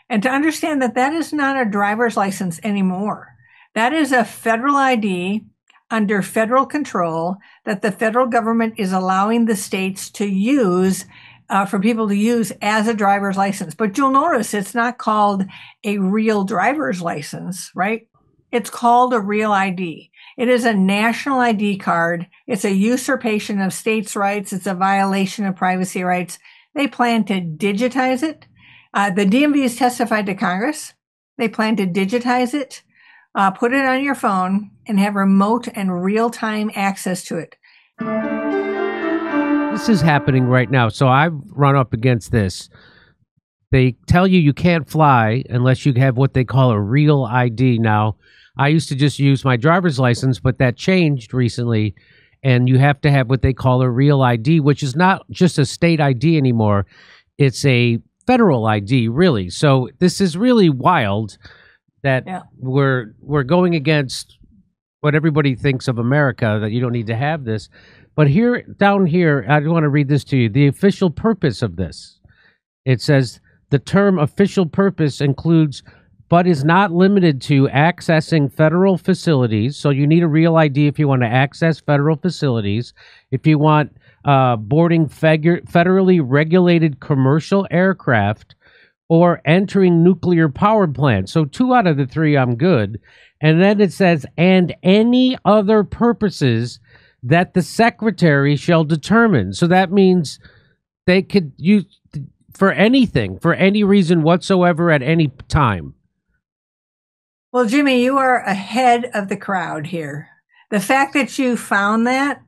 And to understand that that is not a driver's license anymore. That is a federal ID under federal control that the federal government is allowing the states to use for people to use as a driver's license. But you'll notice it's not called a real driver's license, right? It's called a real ID. It is a national ID card. It's a usurpation of states' rights. It's a violation of privacy rights. They plan to digitize it. The DMV has testified to Congress. They plan to digitize it, put it on your phone, and have remote and real-time access to it. This is happening right now. So I've run up against this. They tell you can't fly unless you have what they call a real ID. Now, I used to just use my driver's license, but that changed recently, and you have to have what they call a real ID, which is not just a state ID anymore. It's a federal ID, really. So this is really wild that we're going against what everybody thinks of America, that you don't need to have this. But here, down here, I want to read this to you. The official purpose of this. It says, the term official purpose includes, but is not limited to, accessing federal facilities. So you need a real ID if you want to access federal facilities. If you want boarding federally regulated commercial aircraft, or entering nuclear power plants. So 2 out of the 3, I'm good. And then it says, and any other purposes that the secretary shall determine. So that means they could use for anything, for any reason whatsoever at any time. Well, Jimmy, you are ahead of the crowd here. The fact that you found that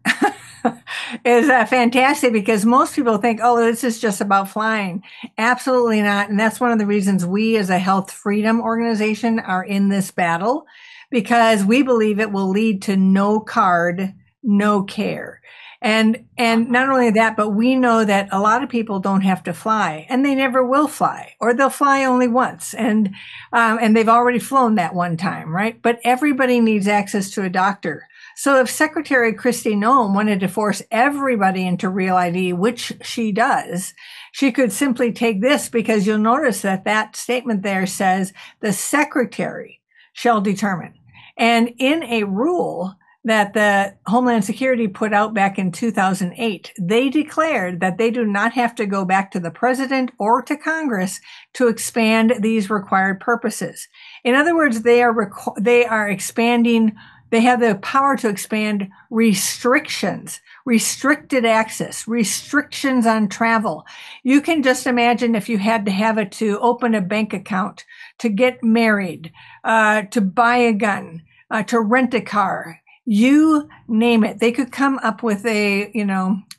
is fantastic, because most people think, oh, this is just about flying. Absolutely not. And that's one of the reasons we as a health freedom organization are in this battle, because we believe it will lead to no card, no care. And not only that, but we know that a lot of people don't have to fly, and they never will fly, or they'll fly only once. And they've already flown that one time, right? But everybody needs access to a doctor. So if Secretary Kristi Noem wanted to force everybody into Real ID, which she does, she could simply take this, because you'll notice that that statement there says the secretary shall determine. And in a rule that the Homeland Security put out back in 2008, they declared that they do not have to go back to the president or to Congress to expand these required purposes. In other words, they are expanding. They have the power to expand restrictions, restricted access, restrictions on travel. You can just imagine if you had to have it to open a bank account, to get married, to buy a gun, to rent a car, you name it. They could come up with a,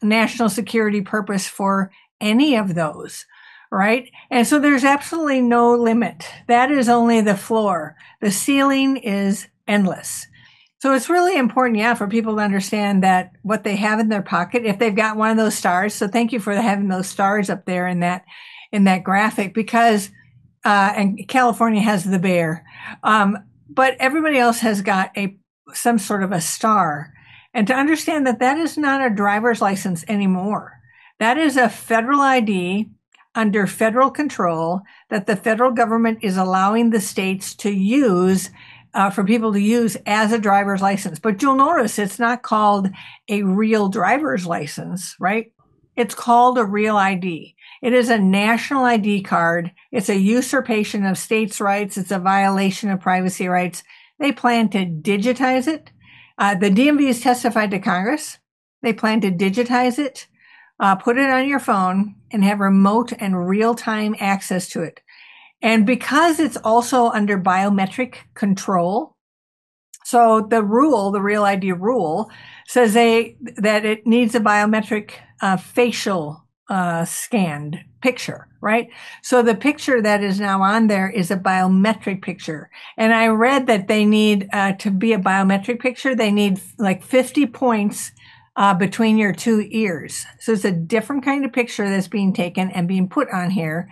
national security purpose for any of those, right? And so there's absolutely no limit. That is only the floor. The ceiling is endless. So it's really important, for people to understand that what they have in their pocket, if they've got one of those stars. So thank you for having those stars up there in that graphic, because, and California has the bear. But everybody else has got some sort of a star. And to understand that that is not a driver's license anymore. That is a federal ID under federal control that the federal government is allowing the states to use for people to use as a driver's license. But you'll notice it's not called a real driver's license, right? It's called a real ID. It is a national ID card. It's a usurpation of states' rights. It's a violation of privacy rights. They plan to digitize it. The DMV has testified to Congress. They plan to digitize it, put it on your phone, and have remote and real-time access to it. And because it's also under biometric control, so the Real ID rule says that it needs a biometric facial scanned picture, right? So the picture that is now on there is a biometric picture. And I read that they need, to be a biometric picture, they need like 50 points between your 2 ears. So it's a different kind of picture that's being taken and being put on here.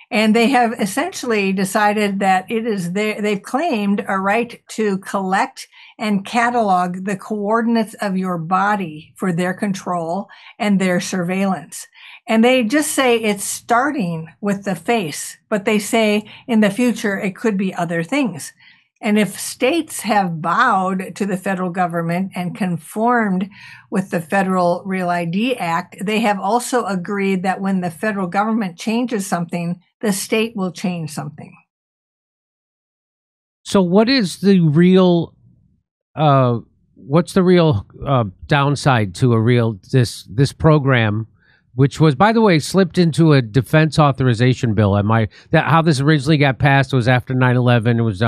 And they have essentially decided that it is they've claimed a right to collect and catalog the coordinates of your body for their control and their surveillance. And they just say it's starting with the face, but they say in the future it could be other things. And if states have bowed to the federal government and conformed with the Federal Real ID Act, they have also agreed that when the federal government changes something, the state will change something. So what is the real what's the real downside to this program, which was, by the way, slipped into a defense authorization bill? How this originally got passed was after 9/11. It was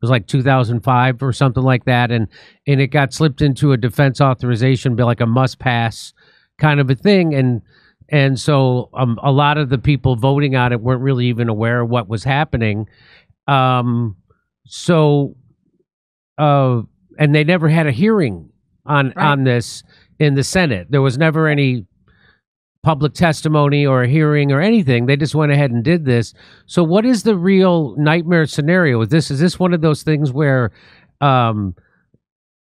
like 2005 or something like that, and it got slipped into a defense authorization bill, like a must pass kind of a thing, and so a lot of the people voting on it weren't really even aware of what was happening. And they never had a hearing on this in the Senate. There was never any public testimony or a hearing or anything. They just went ahead and did this. So what is the real nightmare scenario? Is this one of those things where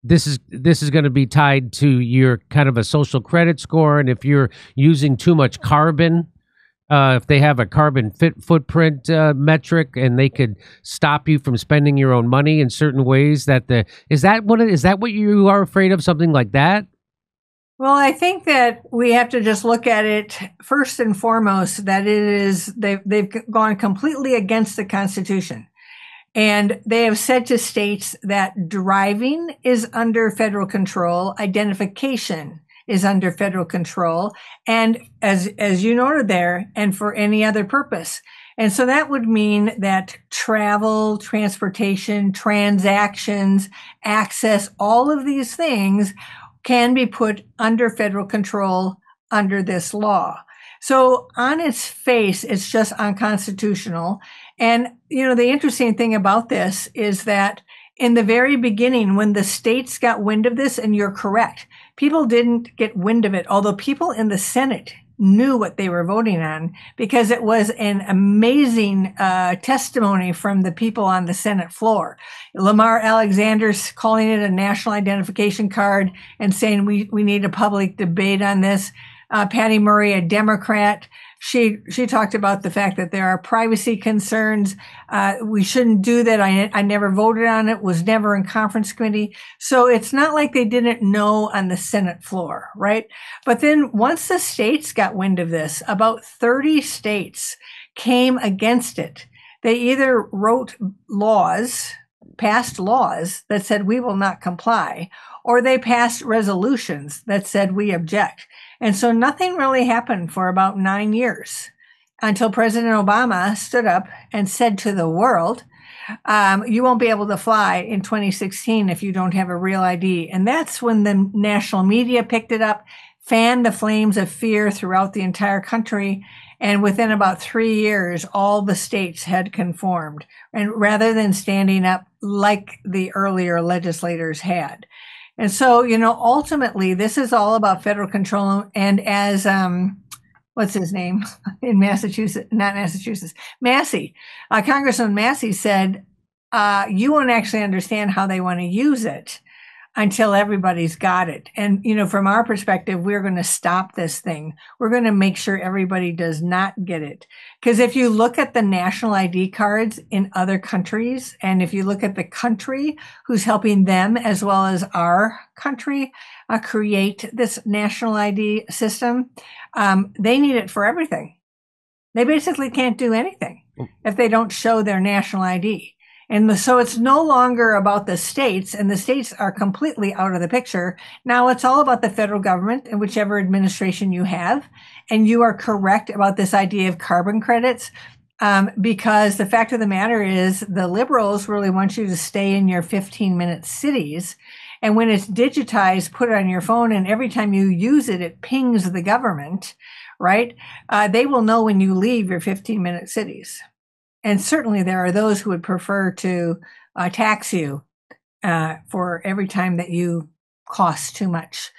this is going to be tied to your kind of a social credit score, and if you're using too much carbon, if they have a carbon footprint metric, and they could stop you from spending your own money in certain ways, is that what you are afraid of, something like that? Well, I think that we have to just look at it first and foremost that they've gone completely against the Constitution. And they have said to states that driving is under federal control, identification is under federal control, and as you noted there, and for any other purpose. And so that would mean that travel, transportation, transactions, access, all of these things can be put under federal control under this law. So on its face, it's just unconstitutional. And, the interesting thing about this is that in the very beginning, when the states got wind of this, and you're correct, people didn't get wind of it, although people in the Senate knew what they were voting on, because it was an amazing testimony from the people on the Senate floor. Lamar Alexander's calling it a national identification card and saying we need a public debate on this. Patty Murray, a Democrat, she talked about the fact that there are privacy concerns. We shouldn't do that. I never voted on it, was never in conference committee. So it's not like they didn't know on the Senate floor, right? But then once the states got wind of this, about 30 states came against it. They either wrote passed laws that said we will not comply, or they passed resolutions that said we object. And so nothing really happened for about 9 years until President Obama stood up and said to the world, you won't be able to fly in 2016 if you don't have a real ID. And that's when the national media picked it up, fanned the flames of fear throughout the entire country. And within about 3 years, all the states had conformed, and rather than standing up like the earlier legislators had. And so, ultimately, this is all about federal control. And as, what's his name in Massachusetts, not Massachusetts, Massey, Congressman Massey said, you won't actually understand how they want to use it until everybody's got it. And, from our perspective, we're going to stop this thing. We're going to make sure everybody does not get it. Because if you look at the national ID cards in other countries, and if you look at the country who's helping them as well as our country create this national ID system, they need it for everything. They basically can't do anything if they don't show their national ID. And so it's no longer about the states, and the states are completely out of the picture. Now it's all about the federal government and whichever administration you have. And you are correct about this idea of carbon credits, because the fact of the matter is the liberals really want you to stay in your 15-minute cities. And when it's digitized, put it on your phone, and every time you use it, it pings the government, right? They will know when you leave your 15-minute cities. And certainly there are those who would prefer to tax you for every time that you cost too much,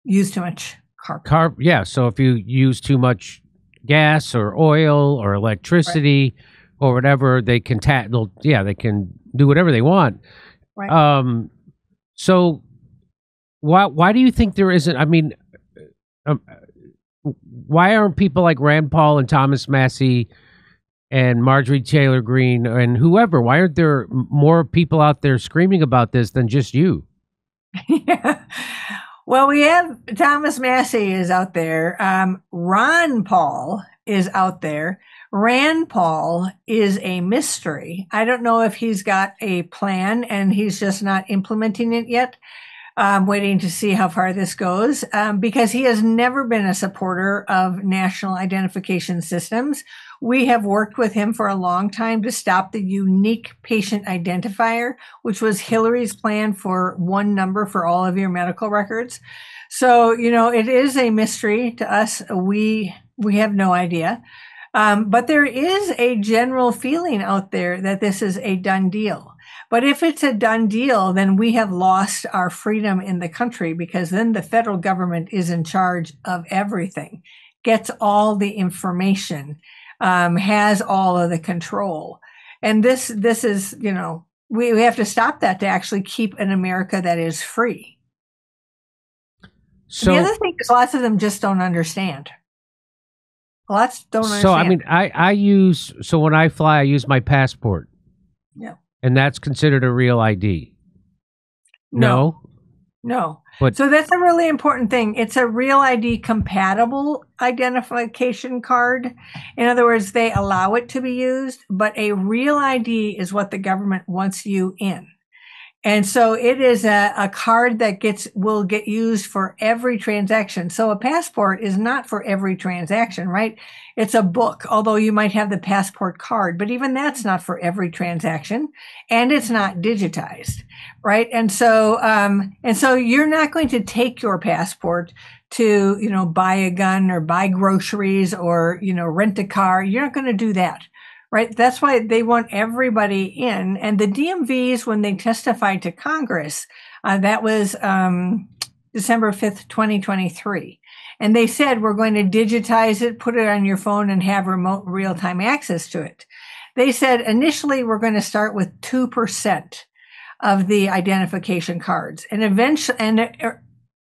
use too much carbon. Yeah, so if you use too much gas or oil or electricity or whatever, they can they can do whatever they want. Right. So why do you think there isn't? I mean, why aren't people like Rand Paul and Thomas Massey and Marjorie Taylor Greene and whoever, why aren't there more people out there screaming about this than just you? Yeah. Well, we have Thomas Massey is out there. Ron Paul is out there. Rand Paul is a mystery. I don't know if he's got a plan and he's just not implementing it yet. Waiting to see how far this goes, because he has never been a supporter of national identification systems. We have worked with him for a long time to stop the unique patient identifier, which was Hillary's plan for one number for all of your medical records. So, it is a mystery to us. We have no idea. But there is a general feeling out there that this is a done deal. But if it's a done deal, then we have lost our freedom in the country, because then the federal government is in charge of everything, gets all the information, has all of the control. And this is, we have to stop that to actually keep an America that is free. So the other thing is lots of them just don't understand. Lots don't understand. So, I mean, so when I fly, I use my passport. Yeah. And that's considered a real ID? No. But so that's a really important thing. It's a real ID compatible identification card. In other words, they allow it to be used, but a real ID is what the government wants you in. And so it is a card that will get used for every transaction. So a passport is not for every transaction, right? It's a book, although you might have the passport card, but even that's not for every transaction, and it's not digitized, right? And so you're not going to take your passport to, buy a gun or buy groceries or, rent a car. You're not going to do that. Right. That's why they want everybody in. And the DMVs, when they testified to Congress, that was December 5th, 2023. And they said, we're going to digitize it, put it on your phone, and have remote real-time access to it. They said initially we're going to start with 2% of the identification cards. And eventually,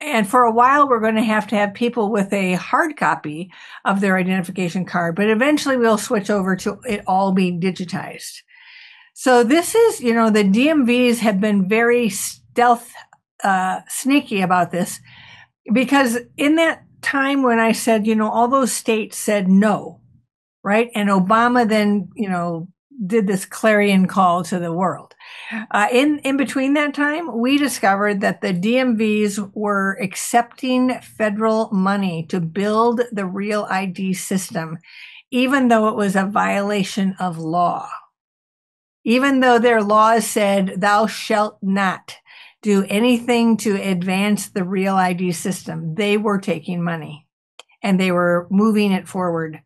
and for a while, we're going to have people with a hard copy of their identification card, but eventually we'll switch over to it all being digitized. So this is, the DMVs have been very sneaky about this, because in that time when I said, all those states said no, right? And Obama then, did this clarion call to the world. In between that time, we discovered that the DMVs were accepting federal money to build the Real ID system, even though it was a violation of law. Even though their laws said, thou shalt not do anything to advance the Real ID system, they were taking money and they were moving it forward.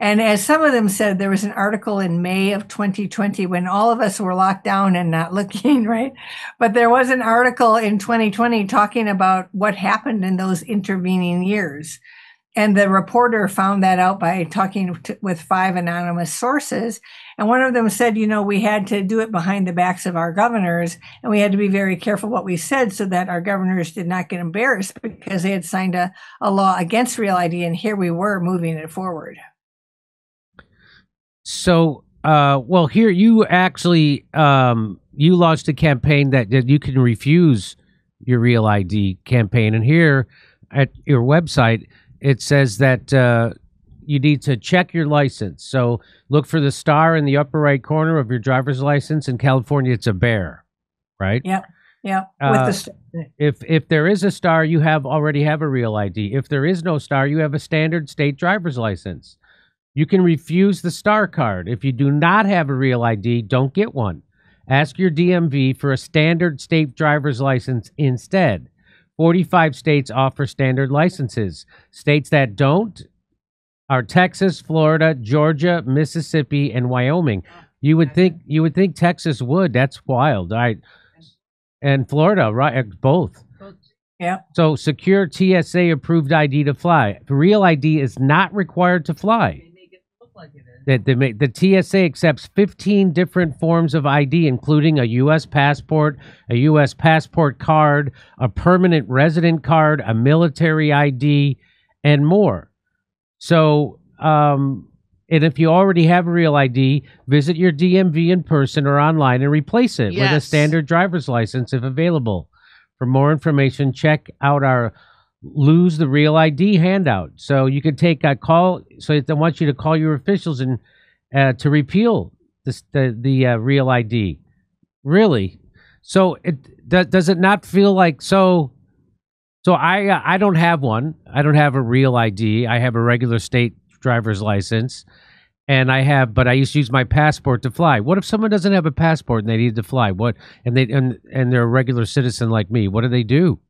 And as some of them said, there was an article in May of 2020 when all of us were locked down and not looking, right? But there was an article in 2020 talking about what happened in those intervening years. And the reporter found that out by talking with 5 anonymous sources. And one of them said, we had to do it behind the backs of our governors, and we had to be very careful what we said so that our governors did not get embarrassed, because they had signed a law against Real ID, and here we were moving it forward. So, here you actually, you launched a campaign that you can refuse your Real ID campaign. And here at your website, it says that you need to check your license. So look for the star in the upper right corner of your driver's license. In California, it's a bear, right? Yeah. With the star. If there is a star, you already have a Real ID. If there is no star, you have a standard state driver's license. You can refuse the star card. If you do not have a Real ID, don't get one. Ask your DMV for a standard state driver's license instead. 45 states offer standard licenses. States that don't are Texas, Florida, Georgia, Mississippi, and Wyoming. You would think Texas would. That's wild. All right. And Florida, right? Both. Yeah. So secure TSA approved ID to fly. Real ID is not required to fly. The TSA accepts 15 different forms of ID, including a U.S. passport, a U.S. passport card, a permanent resident card, a military ID, and more. So, and if you already have a real ID, visit your DMV in person or online and replace it with a standard driver's license if available. For more information, check out our Lose the Real ID handout. So you can take a call. So they want you to call your officials and to repeal the real ID. Really? So does it not feel like so? So I don't have one. I don't have a real ID. I have a regular state driver's license, and but I used to use my passport to fly. What if someone doesn't have a passport and they need to fly? What and they're a regular citizen like me? What do they do?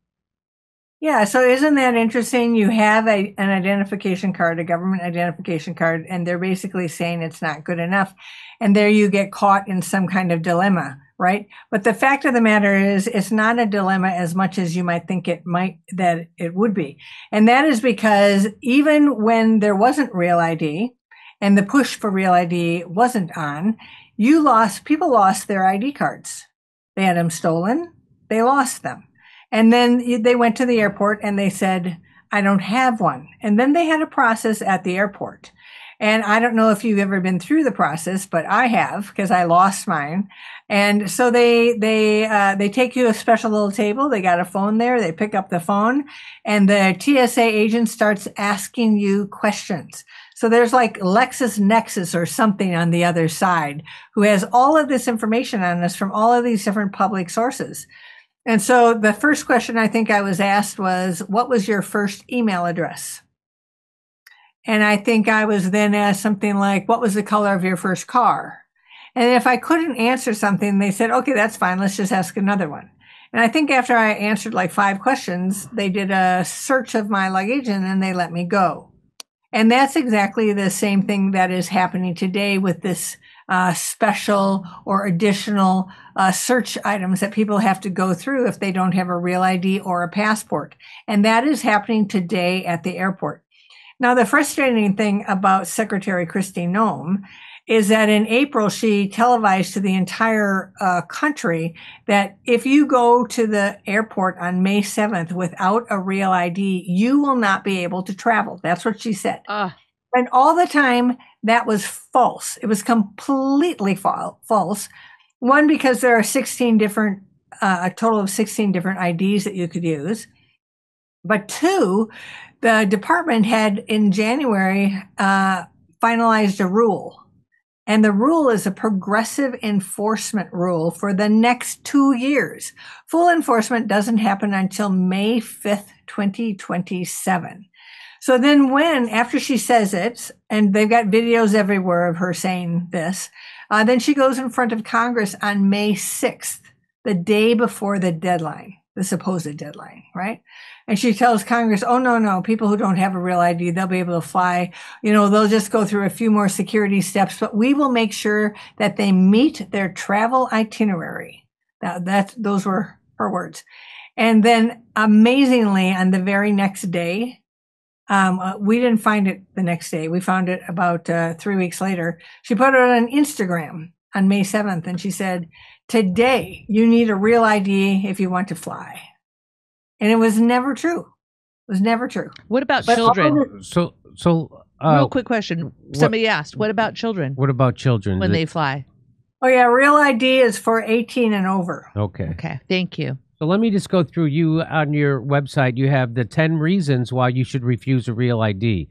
Yeah, so isn't that interesting? You have an identification card, a government identification card, and they're basically saying it's not good enough. And there you get caught in some kind of dilemma, right? But the fact of the matter is, it's not a dilemma as much as you might think that it would be. And that is because even when there wasn't real ID and the push for real ID wasn't on, people lost their ID cards. They had them stolen. They lost them. And then they went to the airport and they said, I don't have one. And then they had a process at the airport. And I don't know if you've ever been through the process, but I have, because I lost mine. And so they take you to a special little table. They got a phone there. They pick up the phone and the TSA agent starts asking you questions. So there's like LexisNexis or something on the other side who has all of this information on us from all of these different public sources. And so the first question I think I was asked was, what was your first email address? And I think I was then asked something like, what was the color of your first car? And if I couldn't answer something, they said, okay, that's fine. Let's just ask another one. And I think after I answered like 5 questions, they did a search of my luggage and then they let me go. And that's exactly the same thing that is happening today with this special or additional search items that people have to go through if they don't have a real ID or a passport. And that is happening today at the airport. Now, the frustrating thing about Secretary Kristi Noem is that in April, she televised to the entire country that if you go to the airport on May 7th without a real ID, you will not be able to travel. That's what she said. And all the time, that was false. It was completely false. One, because there are a total of 16 different IDs that you could use. But 2, the department had in January finalized a rule. And the rule is a progressive enforcement rule for the next 2 years. Full enforcement doesn't happen until May 5th, 2027. So then after she says it, and they've got videos everywhere of her saying this, then she goes in front of Congress on May 6th, the day before the deadline, the supposed deadline, right? And she tells Congress, oh, no, people who don't have a real ID, they'll be able to fly. They'll just go through a few more security steps, but we will make sure that they meet their travel itinerary. Those were her words. And then amazingly, on the very next day, we didn't find it the next day. We found it about 3 weeks later. She put it on Instagram on May 7th, and she said, today, you need a real ID if you want to fly. And it was never true. It was never true. What about children? Real quick question. Somebody asked, what about children? What about children? When they fly? Oh, yeah. Real ID is for 18 and over. Okay. Okay. Thank you. So let me just go through you on your website. You have the 10 reasons why you should refuse a real ID.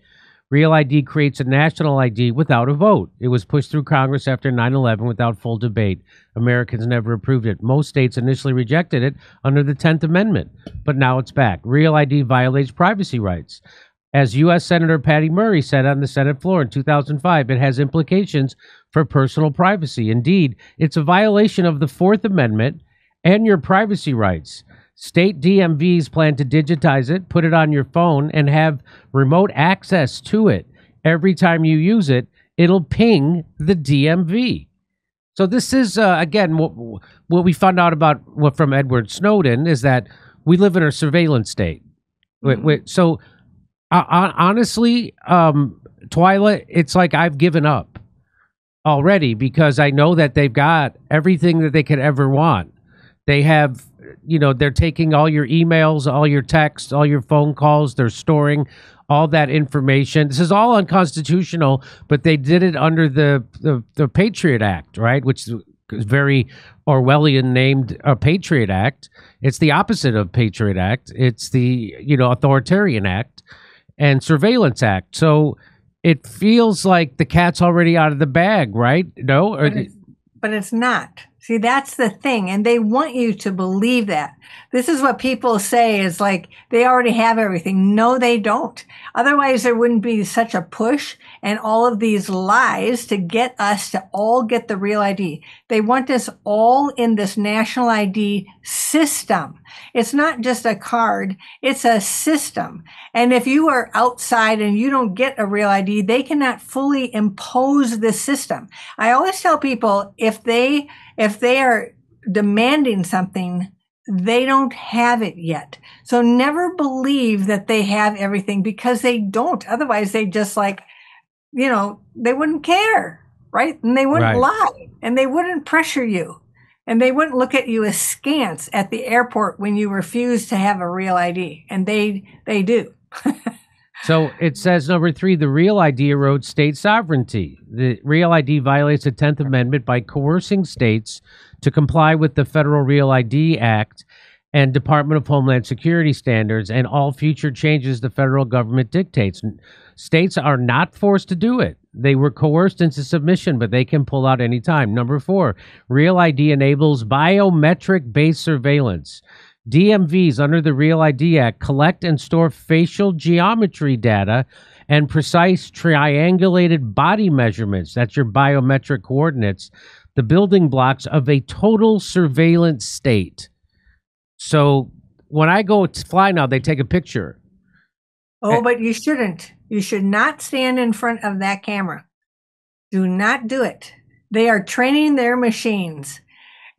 Real ID creates a national ID without a vote. It was pushed through Congress after 9/11 without full debate. Americans never approved it. Most states initially rejected it under the 10th Amendment, but now it's back. Real ID violates privacy rights. As U.S. Senator Patty Murray said on the Senate floor in 2005, it has implications for personal privacy. Indeed, it's a violation of the 4th Amendment and your privacy rights. State DMVs plan to digitize it, put it on your phone, and have remote access to it. Every time you use it, it'll ping the DMV. So this is, again, what we found out from Edward Snowden is that we live in a surveillance state. So honestly, Twila, it's like I've given up already because I know that they've got everything that they could ever want. They have they're taking all your emails, all your texts, all your phone calls. They're storing all that information. This is all unconstitutional, but they did it under the Patriot Act, right? Which is very Orwellian named a Patriot Act. It's the opposite of Patriot Act. It's the, Authoritarian Act and Surveillance Act. So it feels like the cat's already out of the bag, right? No? But it's not. See, that's the thing. And they want you to believe that. This is what people say is like, they already have everything. No, they don't. Otherwise, there wouldn't be such a push and all of these lies to get us to all get the real ID. They want us all in this national ID system. It's not just a card. It's a system. And if you are outside and you don't get a real ID, they cannot fully impose this system. I always tell people if they are demanding something, they don't have it yet. So never believe that they have everything because they don't. Otherwise, they just they wouldn't care, right? And they wouldn't lie and they wouldn't pressure you and they wouldn't look at you askance at the airport when you refuse to have a real ID. And they do. So it says, number 3, the Real ID erodes state sovereignty. The Real ID violates the 10th Amendment by coercing states to comply with the Federal Real ID Act and Department of Homeland Security standards and all future changes the federal government dictates. States are not forced to do it. They were coerced into submission, but they can pull out any time. Number 4, Real ID enables biometric-based surveillance. DMVs under the Real ID Act collect and store facial geometry data and precise triangulated body measurements. That's your biometric coordinates, the building blocks of a total surveillance state. So when I go to fly now, they take a picture. Oh, but you shouldn't. You should not stand in front of that camera. Do not do it. They are training their machines.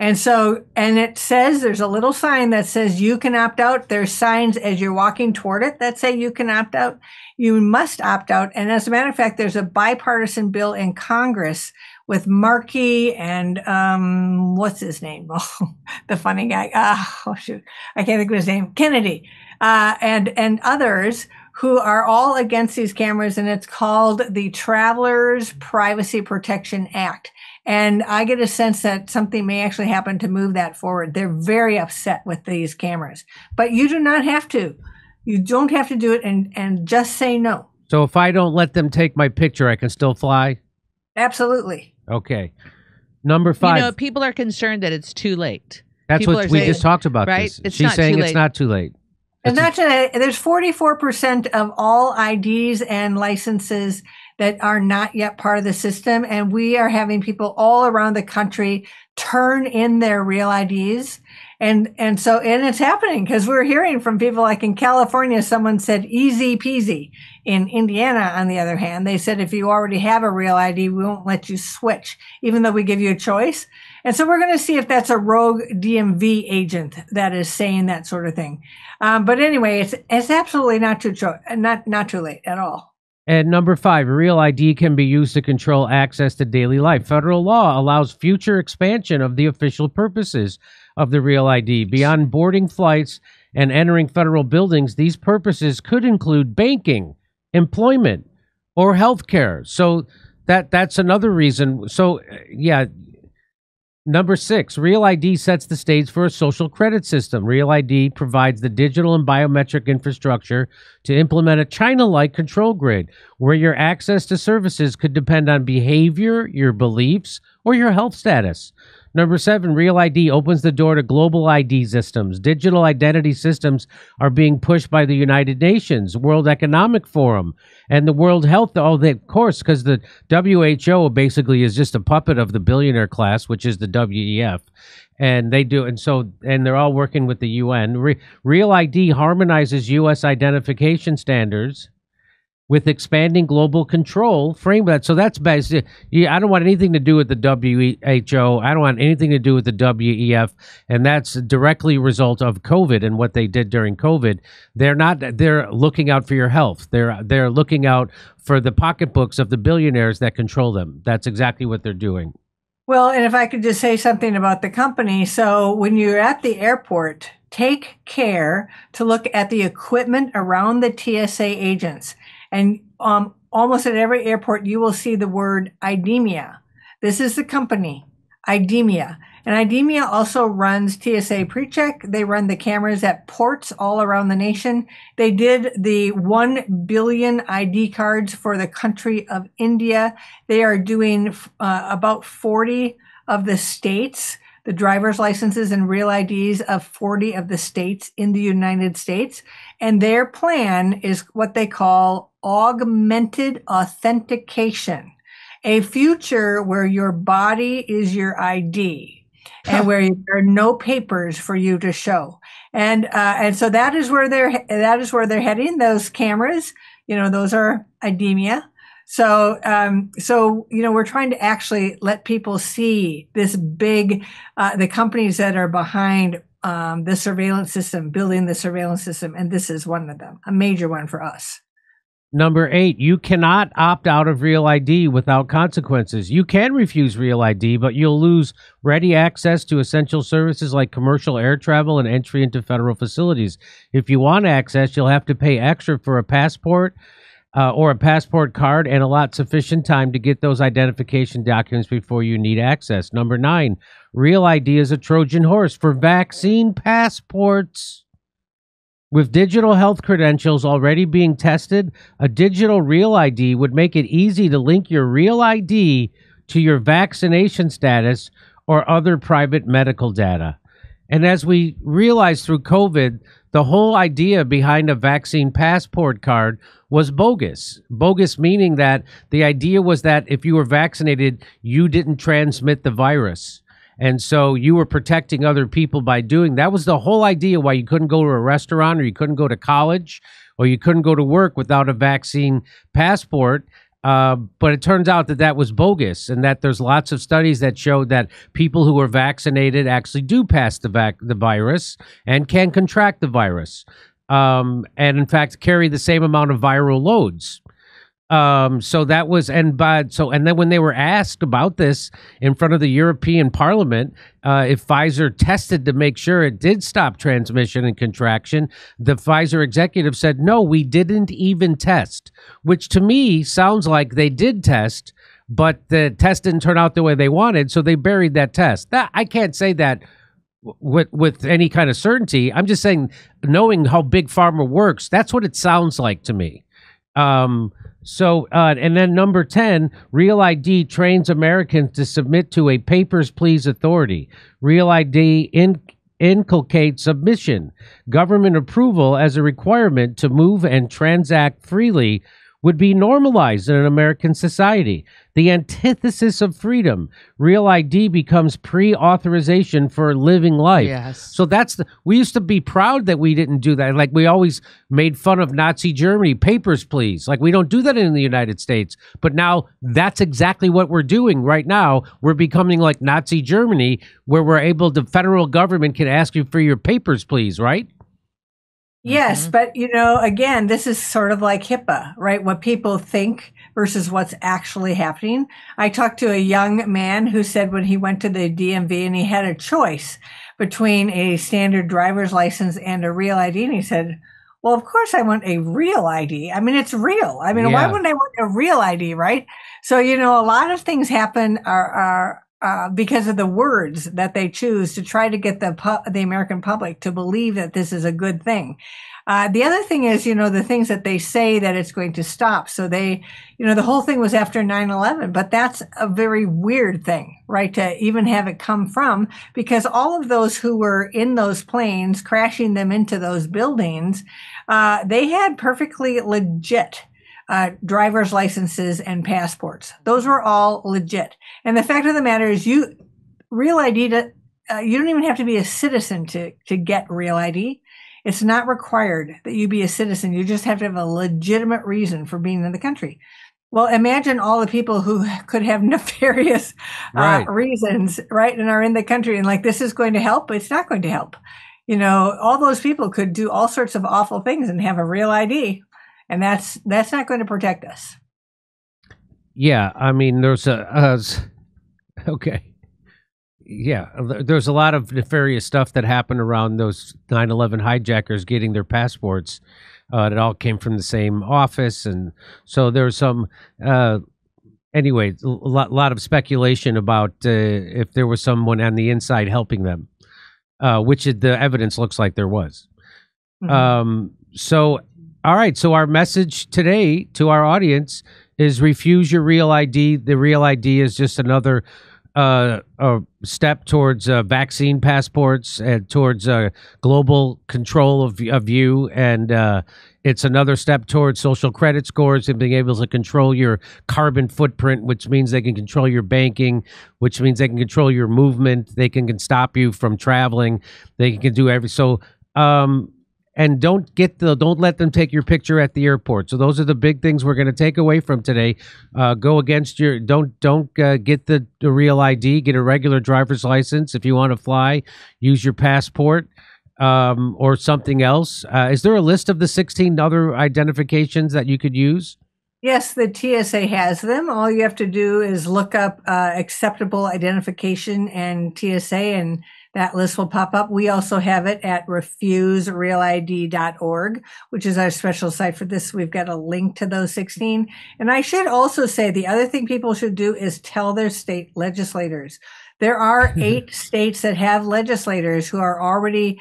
And it says, there's a little sign that says you can opt out. There's signs as you're walking toward it that say you can opt out. You must opt out. And as a matter of fact, there's a bipartisan bill in Congress with Markey and, what's his name? Oh, the funny guy. Oh, shoot. I can't think of his name. Kennedy, and others who are all against these cameras. And it's called the Travelers Privacy Protection Act. And I get a sense that something may actually happen to move that forward. They're very upset with these cameras. But you do not have to. You don't have to do it and just say no. So if I don't let them take my picture, I can still fly? Absolutely. Okay. Number 5. People are concerned that it's too late. That's people what we just talked about. Right? This. She's saying it's not too late. It's not too late. There's 44% of all IDs and licenses that are not yet part of the system. And we are having people all around the country turn in their real IDs. And it's happening because we're hearing from people like in California, someone said easy peasy. In Indiana, on the other hand, they said, if you already have a real ID, we won't let you switch, even though we give you a choice. And so we're going to see if that's a rogue DMV agent that is saying that sort of thing. But anyway, it's absolutely not too late at all. And number 5, a real ID can be used to control access to daily life. Federal law allows future expansion of the official purposes of the real ID. Beyond boarding flights and entering federal buildings, these purposes could include banking, employment, or healthcare. So that's another reason. So, yeah. Number 6, Real ID sets the stage for a social credit system. Real ID provides the digital and biometric infrastructure to implement a China-like control grid where your access to services could depend on behavior, your beliefs, or your health status. Number 7, Real ID opens the door to global ID systems. Digital identity systems are being pushed by the United Nations, World Economic Forum, and the World Health. Of course, because the WHO basically is just a puppet of the billionaire class, which is the WEF. And they do, and they're all working with the UN. Real ID harmonizes U.S. identification standards with expanding global control framework. So that's best. I don't want anything to do with the WHO. I don't want anything to do with the WEF. And that's directly a result of COVID and what they did during COVID. They're looking out for your health. They're looking out for the pocketbooks of the billionaires that control them. That's exactly what they're doing. Well, and if I could just say something about the company. So when you're at the airport, take care to look at the equipment around the TSA agents. And almost at every airport, you will see the word IDEMIA. This is the company, IDEMIA. And IDEMIA also runs TSA PreCheck. They run the cameras at ports all around the nation. They did the 1 billion ID cards for the country of India. They are doing about 40 of the states, the driver's licenses and real IDs of 40 of the states in the United States. And their plan is what they call augmented authentication, a future where your body is your ID. And where there are no papers for you to show, and so that is where they're heading. Those cameras, those are IDEMIA. So we're trying to actually let people see this big, the companies that are behind the surveillance system, building the surveillance system, and this is one of them, a major one for us. Number 8, you cannot opt out of Real ID without consequences. You can refuse Real ID, but you'll lose ready access to essential services like commercial air travel and entry into federal facilities. If you want access, you'll have to pay extra for a passport or a passport card and allot sufficient time to get those identification documents before you need access. Number 9, Real ID is a Trojan horse for vaccine passports. With digital health credentials already being tested, a digital Real ID would make it easy to link your Real ID to your vaccination status or other private medical data. And as we realized through COVID, the whole idea behind a vaccine passport card was bogus. Bogus meaning that the idea was that if you were vaccinated, you didn't transmit the virus. And so you were protecting other people by doing that. Was the whole idea why you couldn't go to a restaurant or you couldn't go to college or you couldn't go to work without a vaccine passport. But it turns out that was bogus, and that there's lots of studies that showed that people who are vaccinated actually do pass the virus and can contract the virus, and in fact carry the same amount of viral loads. So that was, and then when they were asked about this in front of the European Parliament, if Pfizer tested to make sure it did stop transmission and contraction, the Pfizer executive said, no, we didn't even test, which to me sounds like they did test, but the test didn't turn out the way they wanted. So they buried that test. I can't say that with any kind of certainty. I'm just saying, knowing how Big Pharma works, that's what it sounds like to me. And then number 10, Real ID trains Americans to submit to a papers, please authority. Real ID inculcates submission. Government approval as a requirement to move and transact freely would be normalized in an American society. The antithesis of freedom. Real ID becomes pre-authorization for living life. Yes. So we used to be proud that we didn't do that. Like we always made fun of Nazi Germany, papers, please. Like we don't do that in the United States. But now that's exactly what we're doing right now. We're becoming like Nazi Germany, where the federal government can ask you for your papers, please, right? Yes, but again, this is sort of like HIPAA, right? What people think versus what's actually happening. I talked to a young man who said when he went to the DMV and he had a choice between a standard driver's license and a Real ID, and he said, well, of course I want a Real ID. I mean, it's real. I mean, Why wouldn't I want a Real ID, right? So, a lot of things happen are because of the words that they choose to try to get the American public to believe that this is a good thing. The other thing is, the things that they say that it's going to stop. So the whole thing was after 9/11, but that's a very weird thing, right? To even have it come from, because all of those who were in those planes, crashing them into those buildings, they had perfectly legit driver's licenses and passports. Those were all legit. And the fact of the matter is, Real ID, you don't even have to be a citizen to get Real ID. It's not required that you be a citizen. You just have to have a legitimate reason for being in the country. Well, imagine all the people who could have nefarious reasons, right, and are in the country, and like, this is going to help, but it's not going to help. All those people could do all sorts of awful things and have a Real ID. And that's not going to protect us. Yeah, I mean, there's okay. Yeah, there's a lot of nefarious stuff that happened around those 9/11 hijackers getting their passports. It all came from the same office, and so there's some. Anyway, a lot of speculation about if there was someone on the inside helping them, which the evidence looks like there was. So, all right. So our message today to our audience is refuse your real ID. The real ID is just another a step towards vaccine passports and towards global control of you. And it's another step towards social credit scores and being able to control your carbon footprint, which means they can control your banking, which means they can control your movement. They can stop you from traveling. They can do and don't let them take your picture at the airport. So those are the big things we're going to take away from today. Go against your don't get the real ID. Get a regular driver's license if you want to fly. Use your passport or something else. Is there a list of the 16 other identifications that you could use? Yes, the TSA has them. All you have to do is look up acceptable identification and TSA, and that list will pop up. We also have it at refuserealid.org, which is our special site for this. We've got a link to those 16. And I should also say the other thing people should do is tell their state legislators. There are 8 states that have legislators who are already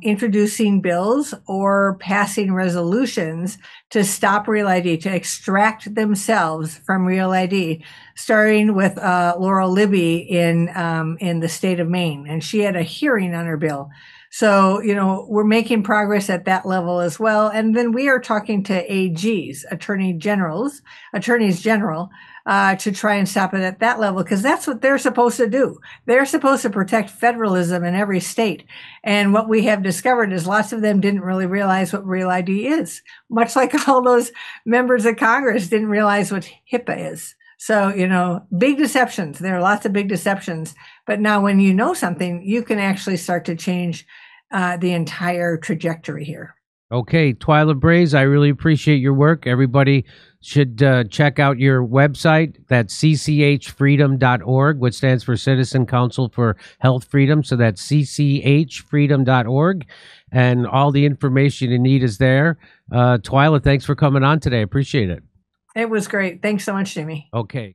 introducing bills or passing resolutions to stop Real ID, to extract themselves from Real ID, starting with Laurel Libby in the state of Maine. And she had a hearing on her bill. So, we're making progress at that level as well. And then we are talking to AGs, attorneys general, to try and stop it at that level, because that's what they're supposed to do. They're supposed to protect federalism in every state. And what we have discovered is lots of them didn't really realize what Real ID is, much like all those members of Congress didn't realize what HIPAA is. So, big deceptions. There are lots of big deceptions. But now when you know something, you can actually start to change the entire trajectory here. Okay, Twila Brase, I really appreciate your work. Everybody should check out your website. That's cchfreedom.org, which stands for Citizen Council for Health Freedom. So that's cchfreedom.org, and all the information you need is there. Twila, thanks for coming on today. I appreciate it. It was great. Thanks so much, Jimmy. Okay.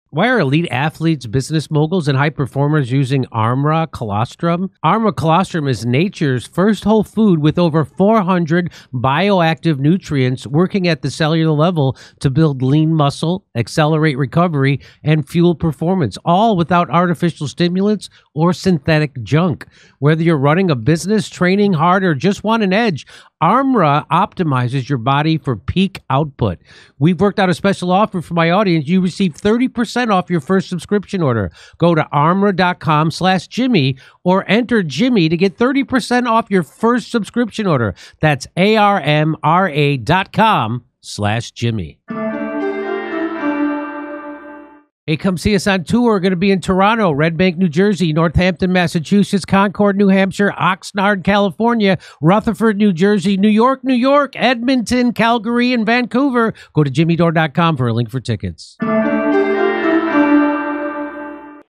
Why are elite athletes, business moguls, and high performers using Armra colostrum? Armra colostrum is nature's first whole food with over 400 bioactive nutrients working at the cellular level to build lean muscle, accelerate recovery, and fuel performance, all without artificial stimulants or synthetic junk. Whether you're running a business, training hard, or just want an edge, Armra optimizes your body for peak output. We've worked out a special offer for my audience. You receive 30% off your first subscription order. Go to armra.com/Jimmy or enter Jimmy to get 30% off your first subscription order. That's armra.com/Jimmy. Hey, come see us on tour. We're going to be in Toronto, Red Bank, New Jersey, Northampton, Massachusetts, Concord, New Hampshire, Oxnard, California, Rutherford, New Jersey, New York, Edmonton, Calgary, and Vancouver. Go to jimmydore.com for a link for tickets.